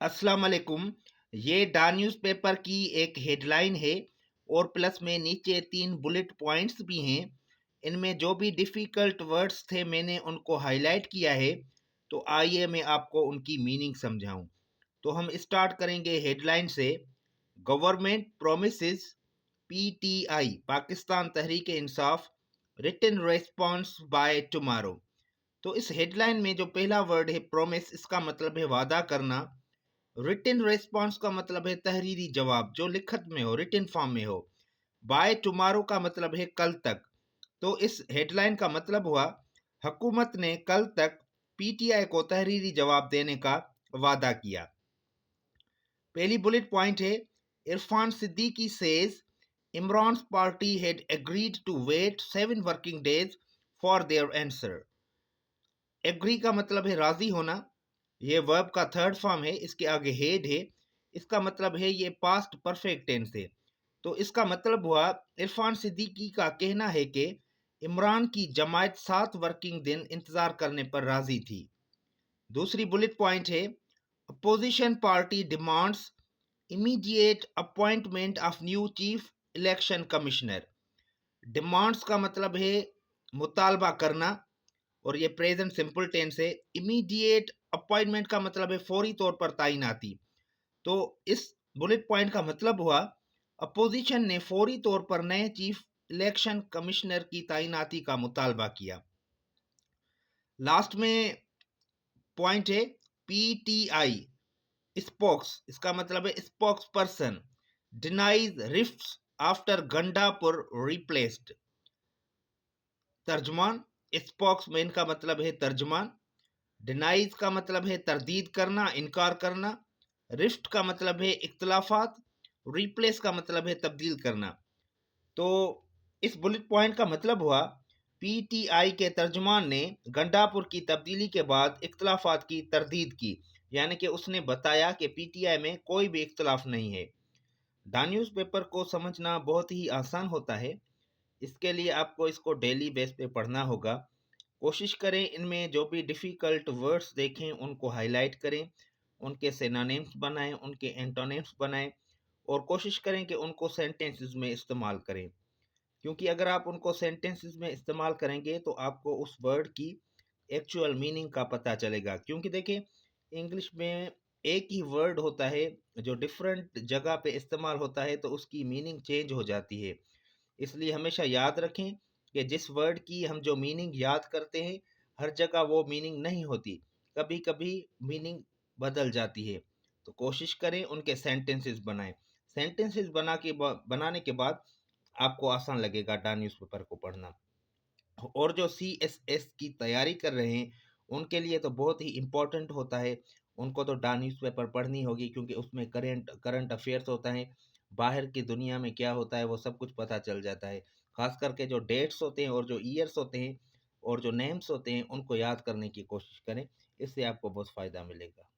अस्सलाम वालेकुम। ये डा न्यूज़पेपर की एक हेडलाइन है और प्लस में नीचे 3 बुलेट पॉइंट्स भी हैं। इनमें जो भी डिफ़िकल्ट वर्ड्स थे मैंने उनको हाईलाइट किया है, तो आइए मैं आपको उनकी मीनिंग समझाऊँ। तो हम स्टार्ट करेंगे हेडलाइन से। Government promises PTI Pakistan Tehreek Insaf written response by tomorrow. तो इस हेडलाइन में जो पहला वर्ड है प्रोमिस, इसका मतलब है वादा करना। रिटन रेस्पॉन्स का मतलब है तहरीरी जवाब जो लिखत में हो, रिटन फॉर्म में हो। बाय टुमारो का मतलब है कल तक। तो इस हेडलाइन का मतलब हुआ हुकूमत ने कल तक पीटीआई को तहरीरी जवाब देने का वादा किया। पहली बुलेट पॉइंट है Irfan Siddiqui says Imran party had agreed to wait 7 working days for their answer. Agree का मतलब है राजी होना। ये वर्ब का थर्ड फॉर्म है, इसके आगे हेड है। इसका मतलब है ये पास्ट परफेक्ट टेंस है। तो इसका मतलब हुआ इरफान सिद्दीकी का कहना है कि इमरान की जमात 7 वर्किंग दिन इंतजार करने पर राजी थी। दूसरी बुलेट पॉइंट है opposition party demands immediate appointment of new chief election commissioner. Demands का मतलब है मुतालबा करना और ये प्रेजेंट सिंपल टेंस है। इमीडिएट अपॉइंटमेंट का मतलब है फौरी तौर पर तैनाती। तो इस बुलेट पॉइंट का मतलब हुआ अपोजिशन ने फौरी तौर पर नए चीफ इलेक्शन कमिश्नर की तैनाती का मुतालबा किया। लास्ट में पॉइंट है पीटीआई स्पोक्स, इसका मतलब है spokesperson denies rifts after Gandapur replaced. तर्जमान, स्पोक्समैन का मतलब है तर्जमान। डिनाइज का मतलब है तरदीद करना, इनकार करना। रिफ्ट का मतलब है इख्तलाफात। रिप्लेस का मतलब है तब्दील करना। तो इस बुलेट पॉइंट का मतलब हुआ पीटीआई के तर्जमान ने गंडापुर की तब्दीली के बाद इख्तलाफात की तरदीद की, यानी कि उसने बताया कि पीटीआई में कोई भी इख्तलाफ नहीं है। द न्यूज़ पेपर को समझना बहुत ही आसान होता है। इसके लिए आपको इसको डेली बेस पे पढ़ना होगा। कोशिश करें इनमें जो भी डिफ़िकल्ट वर्ड्स देखें उनको हाईलाइट करें, उनके सिनोनिम्स बनाएं, उनके एंटोनिम्स बनाएं और कोशिश करें कि उनको सेंटेंसेस में इस्तेमाल करें। क्योंकि अगर आप उनको सेंटेंसेस में इस्तेमाल करेंगे तो आपको उस वर्ड की एक्चुअल मीनिंग का पता चलेगा। क्योंकि देखिए इंग्लिश में एक ही वर्ड होता है जो डिफरेंट जगह पे इस्तेमाल होता है तो उसकी मीनिंग चेंज हो जाती है। इसलिए हमेशा याद रखें कि जिस वर्ड की हम जो मीनिंग याद करते हैं हर जगह वो मीनिंग नहीं होती, कभी कभी मीनिंग बदल जाती है। तो कोशिश करें उनके सेंटेंसेस बनाएं। सेंटेंसेस बनाने के बाद आपको आसान लगेगा डा न्यूज़पेपर को पढ़ना। और जो CSS की तैयारी कर रहे हैं उनके लिए तो बहुत ही इम्पोर्टेंट होता है। उनको तो डा न्यूज़पेपर पढ़नी होगी क्योंकि उसमें करंट अफेयर्स होता है, बाहर की दुनिया में क्या होता है वो सब कुछ पता चल जाता है। खास करके जो डेट्स होते हैं और जो ईयर्स होते हैं और जो नेम्स होते हैं उनको याद करने की कोशिश करें, इससे आपको बहुत फ़ायदा मिलेगा।